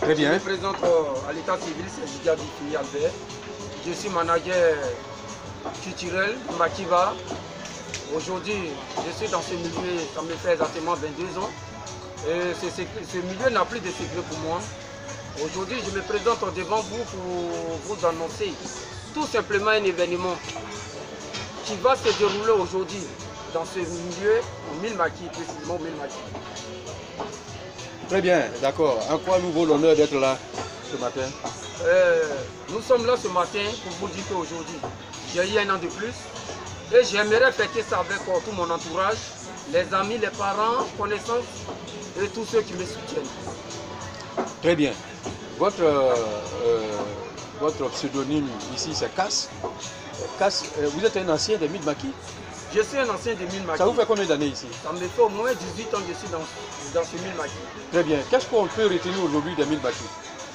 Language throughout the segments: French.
Très bien. Je me présente à l'état civil, c'est Lydia Bifini Albert. Je suis manager culturel de Makiba. Aujourd'hui, je suis dans ce milieu, ça me fait exactement 22 ans. Et ce milieu n'a plus de secret pour moi. Aujourd'hui, je me présente devant vous pour vous annoncer tout simplement un événement qui va se dérouler aujourd'hui dans ce milieu, au Milmaki, précisément au Milmaki. Très bien, d'accord. En quoi nous vaut l'honneur d'être là ce matin? Nous sommes là ce matin pour vous dire qu'aujourd'hui, j'ai eu un an de plus et j'aimerais fêter ça avec tout mon entourage, les amis, les parents, connaissances et tous ceux qui me soutiennent. Très bien. Votre pseudonyme ici, c'est Cass. Cass, vous êtes un ancien de Milmaki? Je suis un ancien de Milmaki. Ça vous fait combien d'années ici? Ça me fait au moins 18 ans que je suis dans ce Milmaki. Très bien. Qu'est-ce qu'on peut retenir aujourd'hui des Milmaki?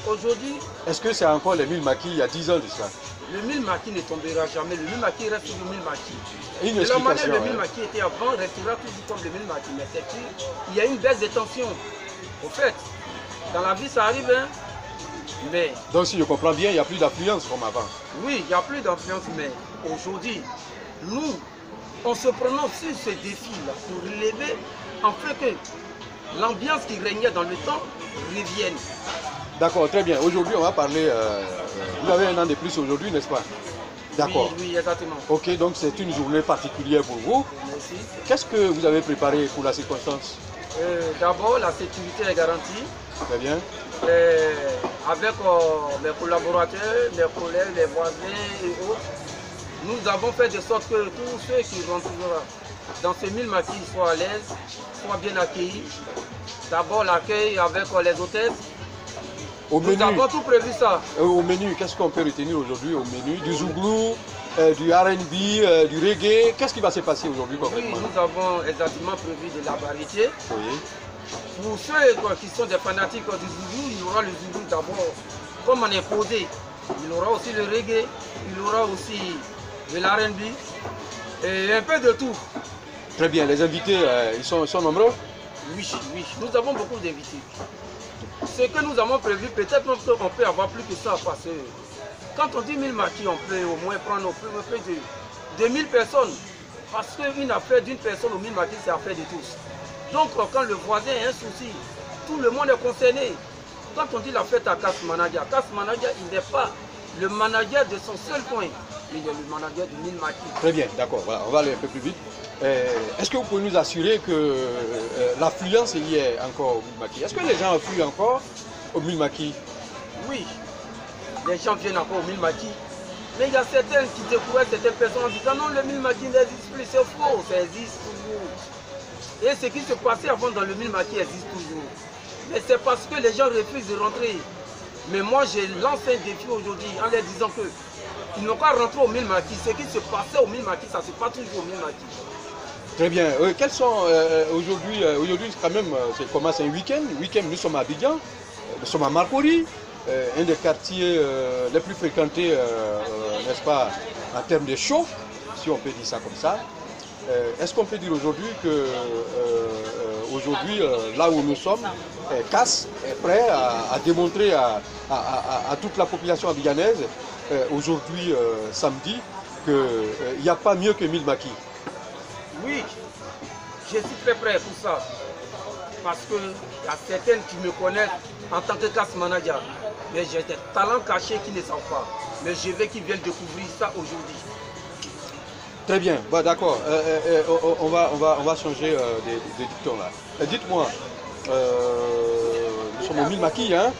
Aujourd'hui, est-ce que c'est encore les Milmaki il y a 10 ans de cela? Le Milmaki ne tombera jamais. Le Milmaki reste le Milmaki. Une de la manière explication. Le Milmaki était avant, restera toujours comme le Milmaki. Mais c'est qu'il y a une baisse de tension. Au fait, dans la vie ça arrive, hein. Mais... Donc si je comprends bien, il n'y a plus d'affluence comme avant. Oui, il n'y a plus d'affluence, mais aujourd'hui, nous, on se prononce sur ce défi-là pour relever, afin que l'ambiance qui régnait dans le temps revienne. D'accord, très bien. Aujourd'hui, on va parler... vous avez un an de plus aujourd'hui, n'est-ce pas? D'accord. Oui, oui, exactement. Ok, donc c'est une journée particulière pour vous. Merci. Qu'est-ce que vous avez préparé pour la circonstance? D'abord, la sécurité est garantie. Très bien. Avec mes collaborateurs, mes collègues, les voisins et autres, nous avons fait de sorte que tous ceux qui rentreront dans ce Milmaki soient à l'aise, soient bien accueillis. D'abord l'accueil avec les hôtesses. Nous avons tout prévu ça. Au menu, qu'est-ce qu'on peut retenir aujourd'hui au menu? Du zouglou, du R&B, du reggae. Qu'est-ce qui va se passer aujourd'hui concrètement? Oui, nous avons exactement prévu de la variété. Oui. Pour ceux qui sont des fanatiques du zoulou, il y aura le zoulou d'abord, comme on est posé. Il y aura aussi le reggae, il y aura aussi de l'R&B et un peu de tout. Très bien, les invités, ils sont nombreux? Oui, oui, nous avons beaucoup d'invités. Ce que nous avons prévu, peut-être qu'on peut avoir plus que ça, parce que quand on dit Milmaki, on peut au moins prendre plus de 2000 personnes. Parce qu'une affaire d'une personne au Milmaki, c'est affaire de tous. Donc quand le voisin a un souci, tout le monde est concerné. Quand on dit la fête à Cass Manager, il n'est pas le manager de son seul coin, mais il est le manager du Milmaki. Très bien, d'accord, voilà, on va aller un peu plus vite. Est-ce que vous pouvez nous assurer que l'affluence y est encore au Milmaki? Est-ce que les gens affluent encore au Milmaki? Oui, les gens viennent encore au Milmaki. Mais il y a certains qui découragent certaines personnes en disant non, le Milmaki n'existe plus, c'est faux, ça existe toujours. Et ce qui se passait avant dans le Milmaki existe toujours. Mais c'est parce que les gens refusent de rentrer. Mais moi, j'ai lancé un défi aujourd'hui en leur disant que ils n'ont qu'à rentrer au Milmaki. Ce qui se passait au Milmaki, ça se passe toujours au Milmaki. Très bien. Quels sont aujourd'hui, quand même, c'est commence un week-end. Week-end, nous sommes à Abidjan, nous sommes à Marcory, un des quartiers les plus fréquentés, n'est-ce pas, en termes de show, si on peut dire ça comme ça. Est-ce qu'on peut dire aujourd'hui que aujourd'hui, là où nous sommes, Cass est prêt à démontrer à toute la population abidjanaise, aujourd'hui, samedi, qu'il n'y a pas mieux que Milmaki? Oui, je suis très prêt pour ça. Parce qu'il y a certaines qui me connaissent en tant que Cass Manager. Mais j'ai des talents cachés qui ne savent pas. Mais je veux qu'ils viennent découvrir ça aujourd'hui. Très bien, bah, d'accord. On va changer de dicton là. Dites-moi, nous sommes au Milmaki, hein,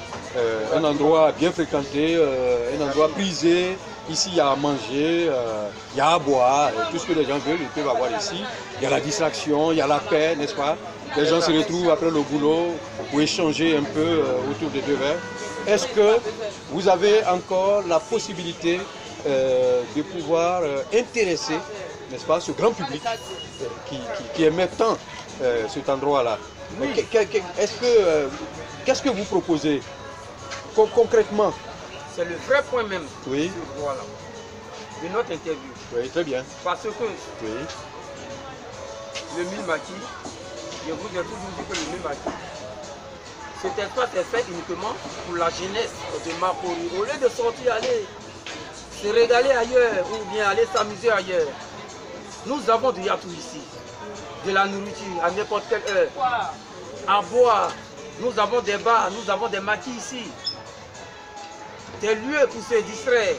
un endroit bien fréquenté, un endroit prisé. Ici, il y a à manger, il y a à boire, tout ce que les gens veulent, ils peuvent avoir ici. Il y a la distraction, il y a la paix, n'est-ce pas? Les gens se retrouvent après le boulot pour échanger un peu autour des deux verres. Est-ce que vous avez encore la possibilité de pouvoir intéresser, n'est-ce pas, ce grand public qui aimait tant cet endroit-là? Oui. Qu'est-ce que vous proposez concrètement? C'est le vrai point même. Oui. Voilà. De notre interview. Oui, très bien. Parce que Oui. le Milmaki, je vous ai toujours dit que le Milmaki, cet espace est fait uniquement pour la jeunesse de Makori. Au lieu de sortir, aller se régaler ailleurs ou bien aller s'amuser ailleurs, nous avons du yatou ici, de la nourriture à n'importe quelle heure, à boire. Nous avons des bars, nous avons des maquis ici, des lieux pour se distraire.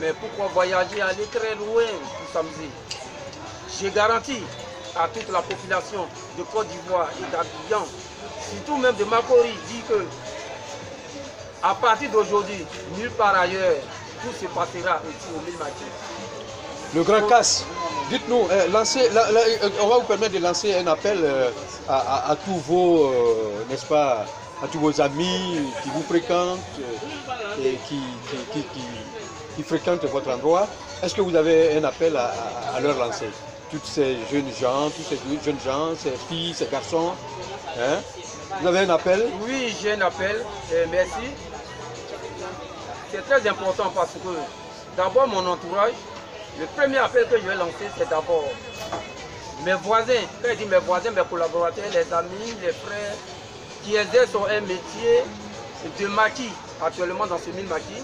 Mais pourquoi voyager, aller très loin pour s'amuser? J'ai garanti à toute la population de Côte d'Ivoire et d'Abidjan, surtout même de Makori, dit que à partir d'aujourd'hui, nulle part ailleurs, tout se passera ici au Milmaki. Le Grand Casse, dites-nous, on va vous permettre de lancer un appel à tous vos, n'est-ce pas, à tous vos amis qui vous fréquentent et qui fréquentent votre endroit. Est-ce que vous avez un appel à leur lancer? Toutes ces jeunes gens, ces filles, ces garçons, hein? Vous avez un appel? Oui, j'ai un appel, merci. C'est très important parce que d'abord mon entourage, le premier appel que je vais lancer, c'est d'abord mes voisins. Quand je dis mes voisins, mes collaborateurs, les amis, les frères qui exercent un métier de maquis actuellement dans ce Milmaki.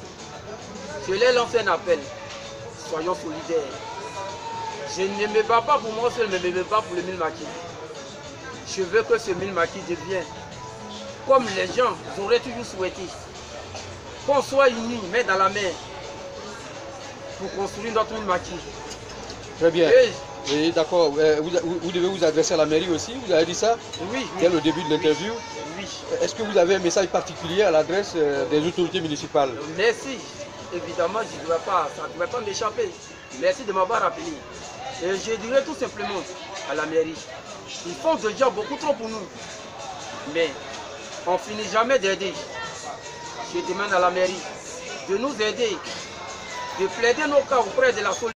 Je les lance un appel. Soyons solidaires. Je ne me bats pas pour moi seul, mais je me bats pour le Milmaki. Je veux que ce Milmaki devienne comme les gens auraient toujours souhaité. Qu'on soit unis, main dans la main, pour construire notre Milmaki. Très bien. Oui, d'accord. Vous devez vous adresser à la mairie aussi, vous avez dit ça? Oui. Dès le début de l'interview. Oui. Est-ce que vous avez un message particulier à l'adresse des autorités municipales? Merci. Évidemment, ça ne devrait pas m'échapper. Merci de m'avoir rappelé. Et je dirais tout simplement à la mairie, ils font déjà beaucoup trop pour nous. Mais on ne finit jamais d'aider. Je demande à la mairie de nous aider, de plaider nos cas auprès de la solidarité.